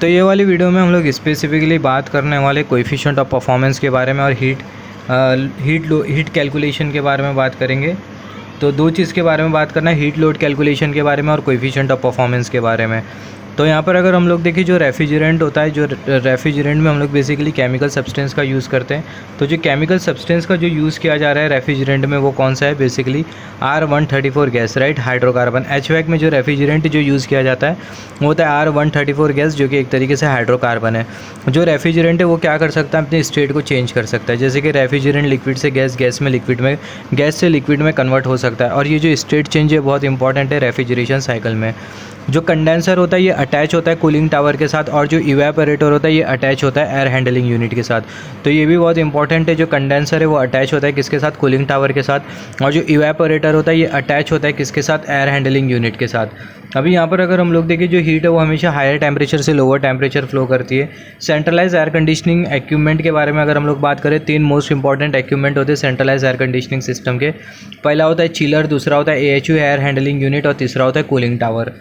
तो ये वाली वीडियो में हम लोग स्पेसिफिकली बात करने वाले कोएफिशिएंट ऑफ परफॉर्मेंस के बारे में और हीट कैलकुलेशन के बारे में बात करेंगे। तो दो चीज़ के बारे में बात करना है, हीट लोड कैलकुलेशन के बारे में और कोएफिशिएंट ऑफ परफॉर्मेंस के बारे में। तो यहाँ पर अगर हम लोग देखें, जो रेफ्रिजरेंट होता है, जो रेफ्रिजरेंट में हम लोग बेसिकली केमिकल सब्सटेंस का यूज़ करते हैं। तो जो केमिकल सब्सटेंस का जो यूज़ किया जा रहा है रेफ्रिजरेंट में, वो कौन सा है? Basically R134 gas, right, hydrocarbon. HVAC में जो रेफ्रिजरेंट जो यूज़ किया जाता है वो होता है R134 गैस, जो कि एक तरीके से हाइड्रोकार्बन है। जो रेफ्रिजरेंट है वो क्या कर सकता है? अपने स्टेट को चेंज कर सकता है। जैसे कि रेफ्रिजरेंट लिक्विड से गैस, गैस में लिक्विड में, गैस से लिक्विड में कन्वर्ट हो सकता है। और ये जो स्टेट चेंज है बहुत इंपॉर्टेंट है रेफ्रिजरेशन साइकिल में। जो कंडेंसर होता है ये अटैच होता है कूलिंग टावर के साथ, और जो इवेपोरेटर होता है ये अटैच होता है एयर हैंडलिंग यूनिट के साथ। तो ये भी बहुत इंपॉर्टेंट है। जो कंडेंसर है वो अटैच होता है किसके साथ? कूलिंग टावर के साथ। और जो इवेपोरेटर होता है ये अटैच होता है किसके साथ? एयर हैंडलिंग यूनिट के साथ। अभी यहाँ पर अगर हम लोग देखें, जो हीट है वो हमेशा हायर टेम्परेचर से लोअर टेम्परेचर फ्लो करती है। सेंट्रलाइज एयर कंडीशनिंग इक्विपमेंट के बारे में अगर हम लोग बात करें, 3 मोस्ट इंपॉर्टेंट इक्विपमेंट होते हैं सेंट्रलाइज एयर कंडीशनिंग सिस्टम के। पहला होता है चिलर, दूसरा होता है AHU एयर हैंडलिंग यूनिट, और तीसरा होता है कूलिंग टावर।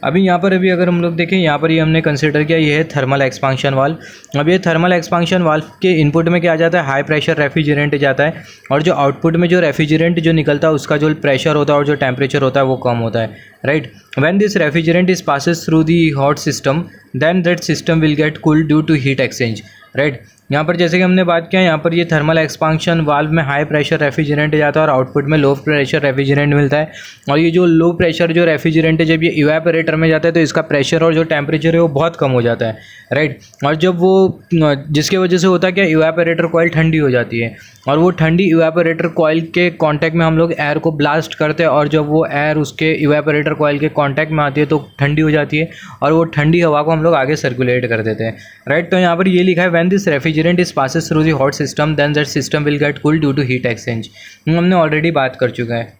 अभी यहाँ पर अगर हम लोग देखें, यहाँ पर ये हमने कंसिडर किया, ये है थर्मल एक्सपांशन वाल्व। अब ये थर्मल एक्सपांशन वाल्व के इनपुट में क्या जाता है? हाई प्रेशर रेफ्रिजरेंट जाता है, और जो आउटपुट में जो रेफ्रिजरेंट जो निकलता है उसका जो प्रेशर होता है और जो टेम्परेचर होता है वो कम होता है, right. When this refrigerant is passes through the hot system, then that system will get cooled due to heat exchange, right. यहाँ पर जैसे कि हमने बात किया, यहाँ पर ये थर्मल एक्सपांशन वाल्व में हाई प्रेशर रेफ्रिजरेंट जाता है और आउटपुट में लो प्रेशर रेफ्रिजरेंट मिलता है। और ये जो लो प्रेशर जो रेफ्रिजरेंट है, जब ये इवेपोरेटर में जाता है तो इसका प्रेशर और जो टेम्परेचर है वो बहुत कम हो जाता है, राइट। और जब वो, जिसके वजह से होता है क्या, इवेपोरेटर कॉइल ठंडी हो जाती है, और वो ठंडी इवेपोरेटर कॉइल के कांटेक्ट में हम लोग एयर को ब्लास्ट करते हैं, और जब वो एयर उसके इवेपोरेटर कॉइल के कांटेक्ट में आती है तो ठंडी हो जाती है, और वो ठंडी हवा को हम लोग आगे सर्कुलेट कर देते हैं, राइट। तो यहाँ पर ये लिखा है, when this refrigerant is passes through the hot system, then that system will get cooled due to heat exchange. हमने ऑलरेडी बात कर चुका है।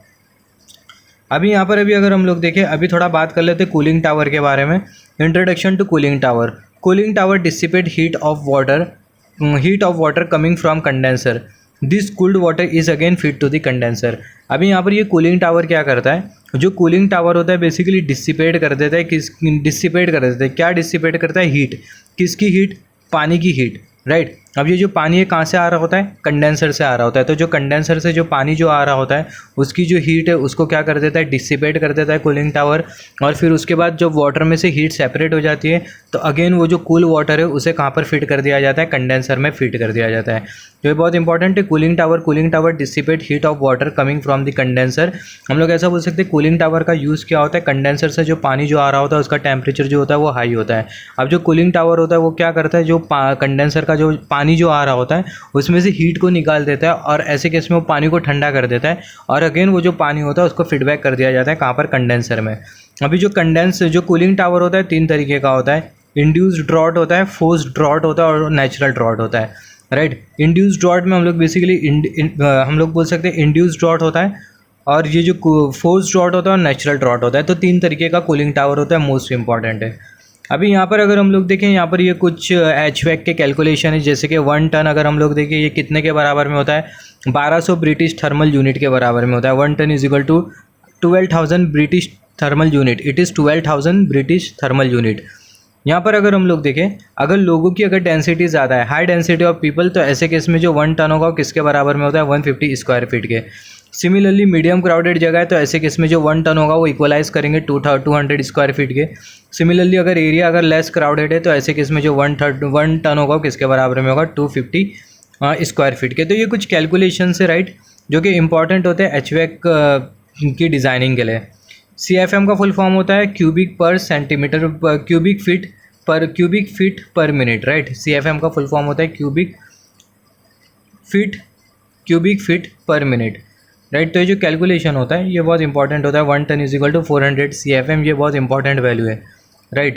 अभी यहाँ पर अगर हम लोग देखें, अभी थोड़ा बात कर लेते हैं कूलिंग टावर के बारे में। Introduction to cooling tower. Cooling tower dissipate heat of water coming from condenser. This cooled water is again feed to the condenser. अभी यहाँ पर ये कूलिंग टावर क्या करता है? जो कूलिंग टावर होता है बेसिकली डिसिपेट कर देता है, क्या डिसिपेट करता है? हीट। किसकी हीट? पानी की हीट, राइट। अब ये जो पानी है कहाँ से आ रहा होता है? कंडेंसर से आ रहा होता है। तो जो कंडेंसर से जो पानी जो आ रहा होता है उसकी जो हीट है उसको क्या कर देता है? डिसिपेट कर देता है कूलिंग टावर। और फिर उसके बाद जब वाटर में से हीट सेपरेट हो जाती है तो अगेन वो जो कूल वाटर है उसे कहाँ पर फिट कर दिया जाता है? कंडेंसर में फिट कर दिया जाता है। तो ये बहुत इंपॉर्टेंट है, cooling tower dissipate heat of water coming from the condenser. हम लोग ऐसा बोल सकते हैं कूलिंग टावर का यूज़ क्या होता है? कंडेंसर से जो पानी जो आ रहा होता है उसका टेम्परेचर जो होता है वो हाई होता है। अब जो कूलिंग टावर होता है वो क्या करता है? जो कंडेंसर का जो पानी जो आ रहा होता है उसमें से हीट को निकाल देता है, और ऐसे केस में वो पानी को ठंडा कर देता है, और अगेन वो जो पानी होता है उसको फीडबैक कर दिया जाता है कहाँ पर? कंडेंसर में। अभी जो कूलिंग टावर होता है 3 तरीके का होता है। इंड्यूस्ड ड्रॉट होता है, फोर्स्ड ड्रॉट होता है, और नेचुरल ड्रॉट होता है, राइट। इंड्यूस्ड ड्रॉट में हम लोग बेसिकली हम लोग बोल सकते हैं इंड्यूस्ड ड्रॉट होता है, और ये जो फोर्स्ड ड्रॉट होता है और नेचुरल ड्रॉट होता है। तो 3 तरीके का कूलिंग टावर होता है, मोस्ट इंपॉर्टेंट है। अभी यहाँ पर अगर हम लोग देखें, यहाँ पर ये कुछ HVAC के कैलकुलेशन है। जैसे कि 1 टन अगर हम लोग देखें, ये कितने के बराबर में होता है? 1200 ब्रिटिश थर्मल यूनिट के बराबर में होता है। 1 ton is equal to 12,000 British thermal unit. It is 12,000 British thermal unit. यहाँ पर अगर हम लोग देखें, अगर लोगों की अगर डेंसिटी ज़्यादा है, हाई डेंसिटी ऑफ पीपल, तो ऐसे केस में जो 1 टन होगा वो किसके बराबर में होता है? 150 स्क्वायर फीट के। सिमिलरली मीडियम क्राउडेड जगह है तो ऐसे केस में जो 1 टन होगा वो इक्वलाइज करेंगे 200 स्क्वायर फीट के। सिमिलरली अगर एरिया अगर लेस क्राउडेड है तो ऐसे केस में जो 1 टन होगा वो किसके बराबर में होगा? 250 स्क्वायर फीट के। तो ये कुछ कैलकुलेशन है, राइट, जो कि इंपॉर्टेंट होते हैं HVAC की डिज़ाइनिंग के लिए। CFM का फुल फॉर्म होता है क्यूबिक पर सेंटीमीटर, क्यूबिक फीट पर मिनट, राइट। CFM का फुल फॉर्म होता है क्यूबिक फीट पर मिनट, राइट। तो ये जो कैलकुलेशन होता है ये बहुत इंपॉर्टेंट होता है। 1 ton is equal to 400 CFM, ये बहुत इंपॉर्टेंट वैल्यू है, राइट।